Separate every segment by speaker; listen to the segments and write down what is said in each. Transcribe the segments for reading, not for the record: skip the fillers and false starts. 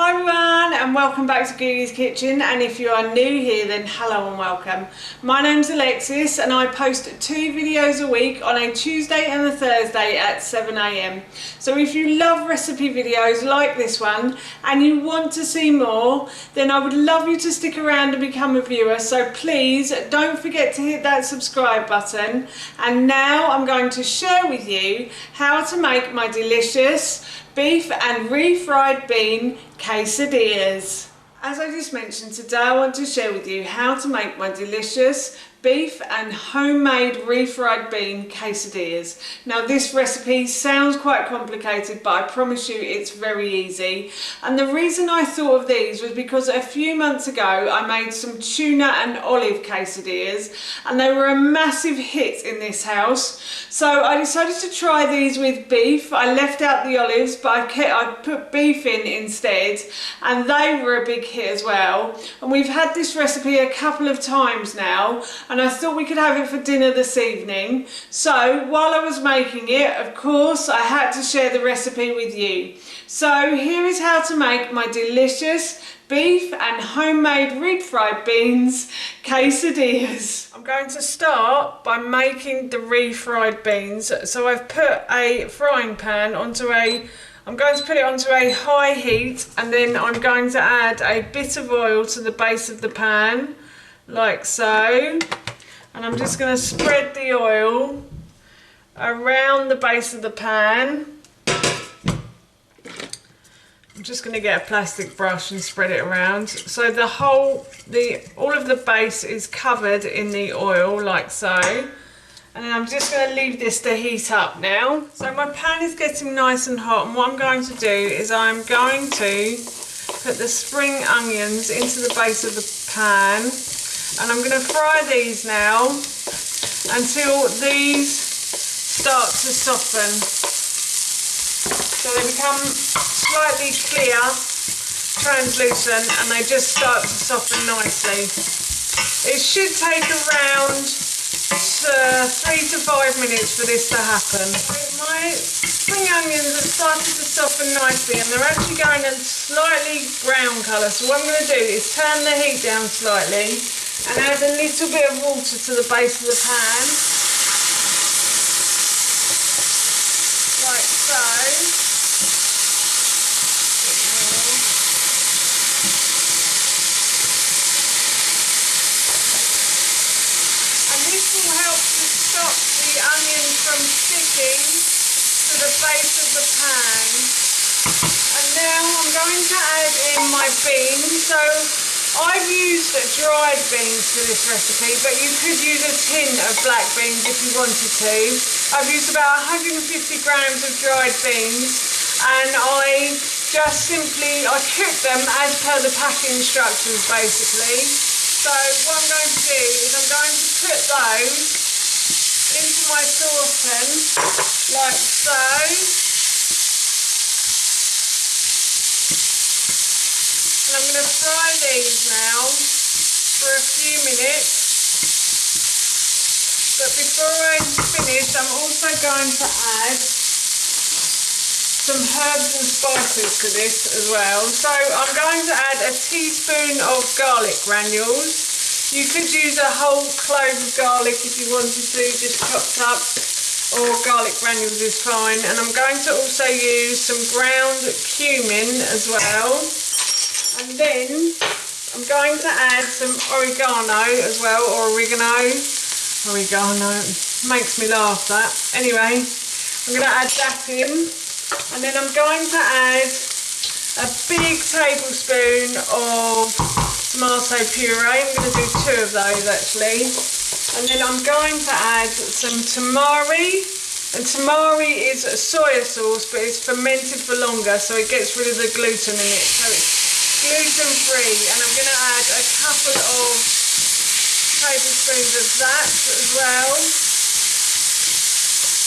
Speaker 1: Hi everyone and welcome back to Googie's Kitchen, and if you are new here then hello and welcome. My name's Alexis and I post 2 videos a week on a Tuesday and a Thursday at 7 AM. So if you love recipe videos like this one and you want to see more, then I would love you to stick around and become a viewer, so please don't forget to hit that subscribe button. And now I'm going to share with you how to make my delicious beef and refried bean quesadillas. As I just mentioned, today I want to share with you how to make my delicious beef and homemade refried bean quesadillas. Now this recipe sounds quite complicated, but I promise you it's very easy. And the reason I thought of these was because a few months ago I made some tuna and olive quesadillas and they were a massive hit in this house. So I decided to try these with beef. I left out the olives, but I put beef in instead, and they were a big hit as well. And we've had this recipe a couple of times now, and I thought we could have it for dinner this evening. So while I was making it, of course, I had to share the recipe with you. So here is how to make my delicious beef and homemade refried beans quesadillas. I'm going to start by making the refried beans. So I've put a frying pan onto I'm going to put it onto a high heat, and then I'm going to add a bit of oil to the base of the pan, like so. And I'm just going to spread the oil around the base of the pan. I'm just going to get a plastic brush and spread it around. So all of the base is covered in the oil, like so. And then I'm just going to leave this to heat up now. So my pan is getting nice and hot, and what I'm going to do is I'm going to put the spring onions into the base of the pan, and I'm going to fry these now until these start to soften. So they become slightly clear, translucent, and they just start to soften nicely. It should take around 3 to 5 minutes for this to happen. My spring onions have started to soften nicely, and they're actually going a slightly brown colour. So what I'm going to do is turn the heat down slightly and add a little bit of water to the base of the pan, like so. This will help to stop the onions from sticking to the base of the pan. And now I'm going to add in my beans. So I've used dried beans for this recipe, but you could use a tin of black beans if you wanted to. I've used about 150 grams of dried beans, and I cook them as per the packing instructions basically. So what I'm going to do is I'm going to put those into my saucepan, like so. And I'm going to fry these now for a few minutes. But before I finish, I'm also going to add some herbs and spices to this as well. So I'm going to add a teaspoon of garlic granules. You could use a whole clove of garlic if you wanted to, just chopped up, or garlic granules is fine. And I'm going to also use some ground cumin as well. And then I'm going to add some oregano as well, or oregano. Oregano, makes me laugh that. Anyway, I'm going to add that in. And then I'm going to add a big tablespoon of tomato puree. I'm going to do 2 of those actually. And then I'm going to add some tamari. And tamari is a soya sauce, but it's fermented for longer, so it gets rid of the gluten in it. So it's gluten free. And I'm going to add a couple of tablespoons of that as well.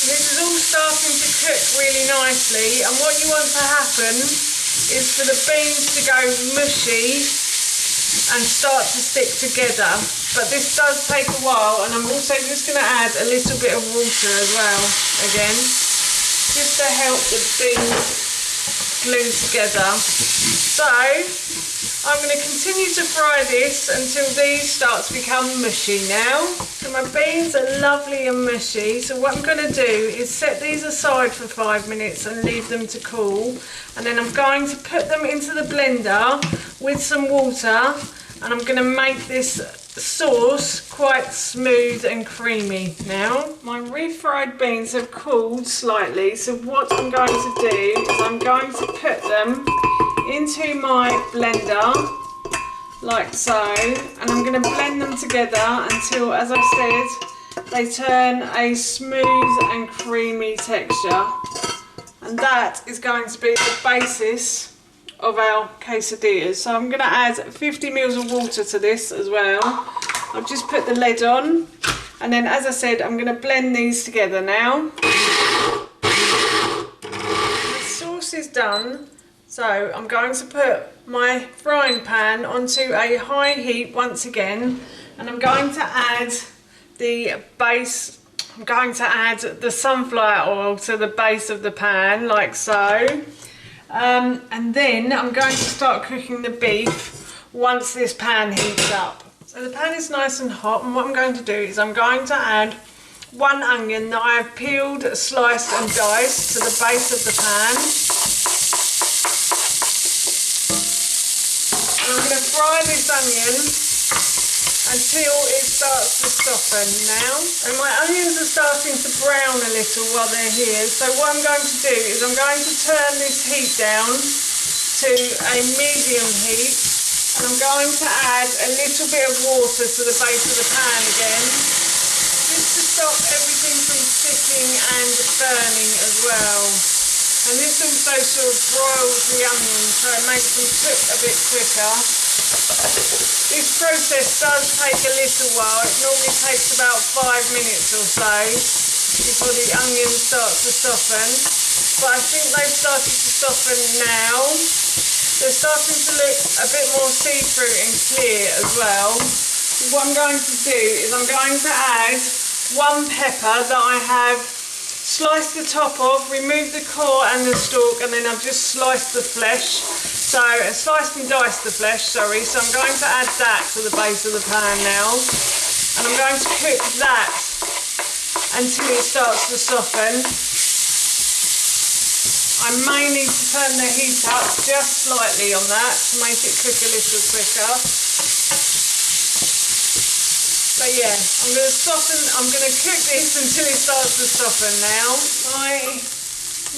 Speaker 1: This is all starting to cook really nicely, and what you want to happen is for the beans to go mushy and start to stick together. But this does take a while, and I'm also just going to add a little bit of water as well, again, just to help the beans glued together. So I'm going to continue to fry this until these start to become mushy now. So my beans are lovely and mushy, so what I'm going to do is set these aside for 5 minutes and leave them to cool, and then I'm going to put them into the blender with some water, and I'm going to make this sauce quite smooth and creamy now. My refried beans have cooled slightly, so what I'm going to do is I'm going to put them into my blender like so, and I'm going to blend them together until, as I said, they turn a smooth and creamy texture, and that is going to be the basis of our quesadillas. So I'm going to add 50 ml of water to this as well. I've just put the lid on, and then, as I said, I'm going to blend these together now. The sauce is done, so I'm going to put my frying pan onto a high heat once again, and I'm going to add the base. I'm going to add the sunflower oil to the base of the pan like so. And then I'm going to start cooking the beef once this pan heats up. So the pan is nice and hot, and what I'm going to do is I'm going to add 1 onion that I have peeled, sliced and diced to the base of the pan. And I'm going to fry this onion until it starts to soften now. And my onions are starting to brown a little while they're here, so what I'm going to do is I'm going to turn this heat down to a medium heat, and I'm going to add a little bit of water to the base of the pan again, just to stop everything from sticking and burning as well. And this also sort of broils the onions, so it makes them cook a bit quicker. This process does take a little while. It normally takes about 5 minutes or so before the onions start to soften, but I think they've started to soften now. They're starting to look a bit more see-through and clear as well. What I'm going to do is I'm going to add 1 pepper that I have sliced the top of, removed the core and the stalk, and then I've just sliced the flesh. So, sliced and diced the flesh, sorry. So I'm going to add that to the base of the pan now. And I'm going to cook that until it starts to soften. I may need to turn the heat up just slightly on that to make it cook a little quicker. But yeah, I'm going to cook this until it starts to soften now. My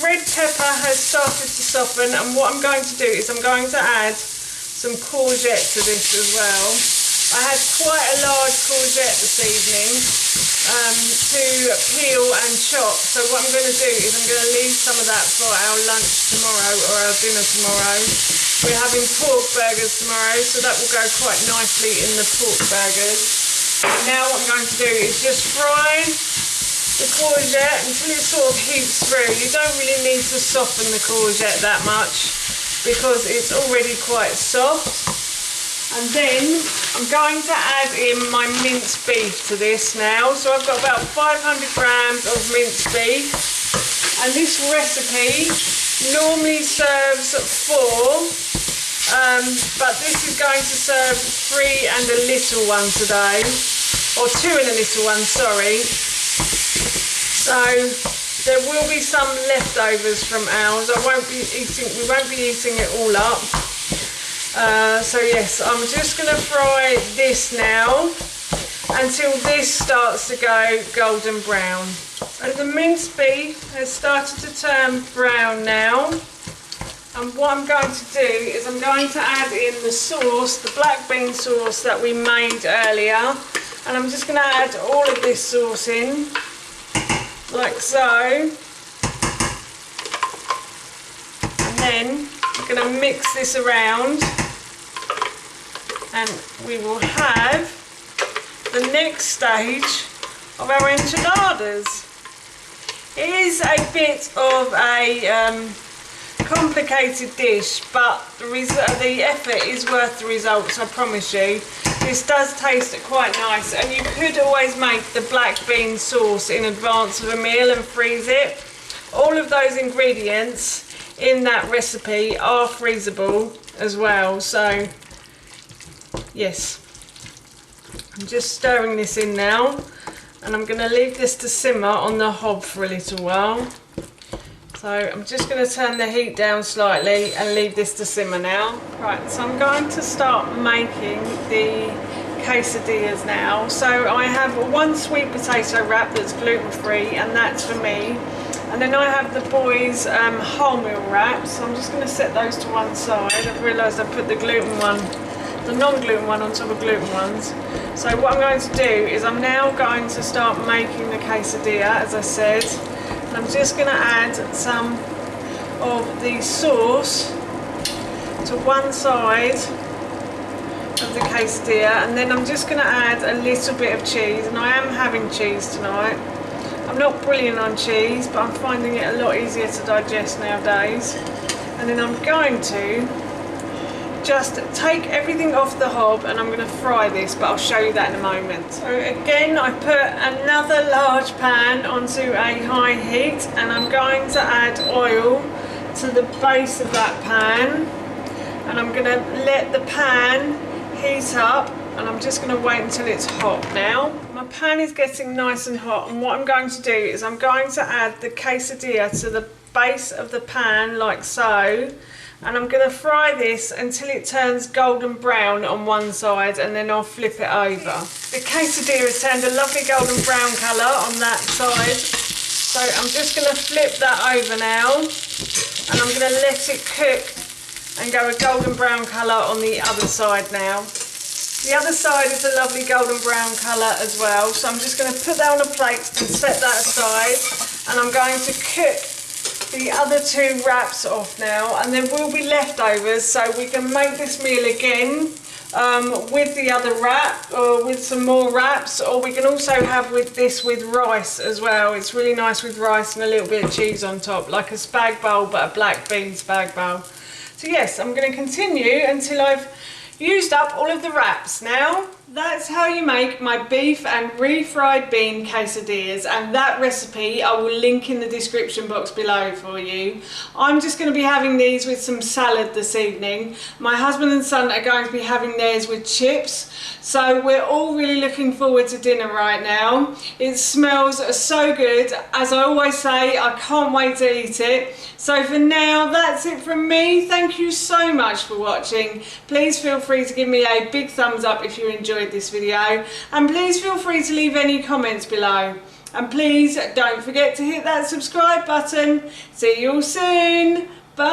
Speaker 1: red pepper has started to soften, and what I'm going to do is I'm going to add some courgette to this as well. I had quite a large courgette this evening to peel and chop, so what I'm going to do is I'm going to leave some of that for our lunch tomorrow, or our dinner tomorrow. We're having pork burgers tomorrow, so that will go quite nicely in the pork burgers. Now what I'm going to do is just fry the courgette until it sort of heats through. You don't really need to soften the courgette that much because it's already quite soft. And then I'm going to add in my minced beef to this now. So I've got about 500 grams of minced beef, and this recipe normally serves 4, but this is going to serve 3 and a little one today, or 2 and a little one, sorry. So there will be some leftovers from ours. We won't be eating it all up. So yes, I'm just going to fry this now until this starts to go golden brown. So the minced beef has started to turn brown now, and what I'm going to do is I'm going to add in the sauce, the black bean sauce that we made earlier, and I'm just going to add all of this sauce in like so, and then I'm going to mix this around, and we will have the next stage of our enchiladas. It is a bit of a complicated dish, but the effort is worth the results, I promise you. This does taste quite nice, and you could always make the black bean sauce in advance of a meal and freeze it. All of those ingredients in that recipe are freezable as well. So yes, I'm just stirring this in now, and I'm going to leave this to simmer on the hob for a little while. So I'm just going to turn the heat down slightly and leave this to simmer now. Right, so I'm going to start making the quesadillas now. So I have one sweet potato wrap that's gluten-free, and that's for me. And then I have the boys' wholemeal wraps. So I'm just going to set those to one side. I've realised I put the gluten one, the non-gluten one on top of gluten ones. So what I'm going to do is I'm now going to start making the quesadilla, as I said. And I'm just going to add some of the sauce to one side of the quesadilla, and then I'm just going to add a little bit of cheese, and I am having cheese tonight. I'm not brilliant on cheese, but I'm finding it a lot easier to digest nowadays. And then I'm going to just take everything off the hob, and I'm going to fry this, but I'll show you that in a moment. So again, I put another large pan onto a high heat, and I'm going to add oil to the base of that pan, and I'm going to let the pan heat up, and I'm just going to wait until it's hot now. My pan is getting nice and hot, and what I'm going to do is I'm going to add the quesadilla to the base of the pan like so, and I'm going to fry this until it turns golden brown on one side, and then I'll flip it over. The quesadilla has turned a lovely golden brown colour on that side, so I'm just going to flip that over now, and I'm going to let it cook and go a golden brown colour on the other side now. The other side is a lovely golden brown colour as well, so I'm just going to put that on a plate and set that aside, and I'm going to cook the other two wraps off now, and there will be leftovers, so we can make this meal again with the other wrap, or with some more wraps, or we can also have with rice as well. It's really nice with rice and a little bit of cheese on top, like a spag bowl, but a black bean spag bowl. So yes, I'm going to continue until I've used up all of the wraps now. That's how you make my beef and refried bean quesadillas, and that recipe I will link in the description box below for you. I'm just going to be having these with some salad this evening. My husband and son are going to be having theirs with chips, so we're all really looking forward to dinner right now. It smells so good. As I always say, I can't wait to eat it. So for now, that's it from me. Thank you so much for watching. Please feel free to give me a big thumbs up if you enjoyed this video, and please feel free to leave any comments below, and please don't forget to hit that subscribe button. See you all soon. Bye.